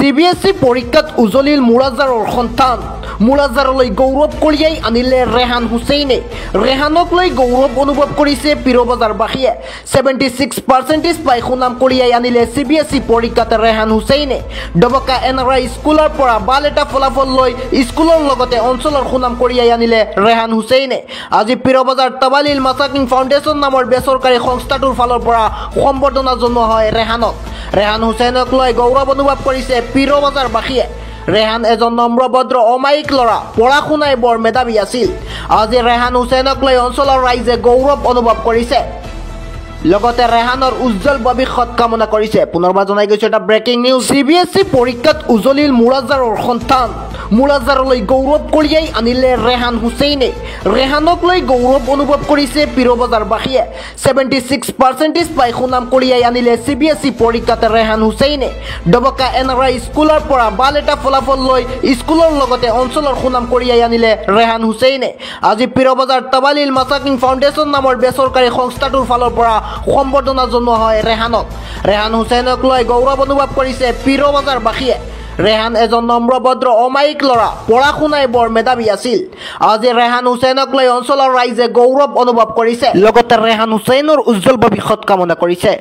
CBSE পৰীক্ষাত উজলিল মুৰাজাৰৰ সন্তান মুৰাজাৰলৈ গৌৰৱ কঢ়িয়াই আনিলে ৰেহান হুছেইনে ৰেহানক লৈ গৌৰৱ অনুভৱ কৰিছে পীৰবজাৰবাসীয়ে 76% পাই সুনাম কঢ়িয়াই আনিলে CBSE পৰীক্ষাত ৰেহান হুছেইনে ডবকা এনআৰআই স্কুলৰ পৰা ভাল এটা ফলাফল লৈ স্কুলৰ লগতে অঞ্চলৰ সুনাম কঢ়িয়াই আনিলে ৰেহান হুছেইনে আজি পীৰবজাৰ তাবালিল মাসাকিন ফাউণ্ডেশ্যন নামৰ বেচৰকাৰী সংস্থাটোৰ ফালৰ পৰা সম্বৰ্ধনা জনোৱা হয় ৰেহানক ৰেহান হুছেইনক লৈ গৌৰৱ অনুভৱ কৰিছে পীৰবজাৰবাসীয়ে ৰেহান এজন নম্ৰভদ্ৰ অমায়িক ল'ৰা পঢ়া শুনাই বৰ মেধাৱী আছিল আজি ৰেহান হুছেইনক লৈ অঞ্চলৰ ৰাইজে গৌৰৱ অনুভৱ কৰিছে লগতে ৰেহানৰ উজ্জ্বল ভৱিষ্যত কামনা কৰিছে পুনৰবাৰ জনাই গৈছে এটা ব্ৰেকিং নিউজ CBSE পৰীক্ষাত উজলিল মুৰাজাৰৰ সন্তান মুৰাজাৰলৈ গৌৰৱ কঢ়িয়াই আনিলে ৰেহান হুছেইনে ৰেহানক লৈ গৌৰৱ অনুভৱ কৰিছে পীৰবজাৰবাসীয়ে 76% পাই সুনাম কঢ়িয়াই আনিলে CBSE পৰীক্ষাত ৰেহান হুছেইনে ডবকা এনআৰআই স্কুলৰ পৰা ভাল এটা ফলাফল লৈ স্কুলৰ লগতে অঞ্চলৰ সুনাম কঢ়িয়াই আনিলে ৰেহান হুছেইনে আজি পীৰবজাৰ তাবালিল মাসাকিন ফাউণ্ডেশ্যন নামৰ বেচৰকাৰী সংস্থাটোৰ ফালৰ পৰা সম্বৰ্ধনা জনোৱা হয় ৰেহান হুছেইনক লৈ গৌৰৱ অনুভৱ কৰিছে পীৰবজাৰবাসীয়ে ৰেহান এজন নম্ৰভদ্ৰ অমায়িক ল'ৰা পঢ়া শুনাই বৰ মেধাৱী আছিল আজি ৰেহান হুছেইনক লৈ অঞ্চলৰ ৰাইজে গৌৰৱ অনুভৱ কৰিছে লগতে ৰেহান হুছেইনৰ উজ্জ্বল ভৱিষ্যত কামনা কৰিছে।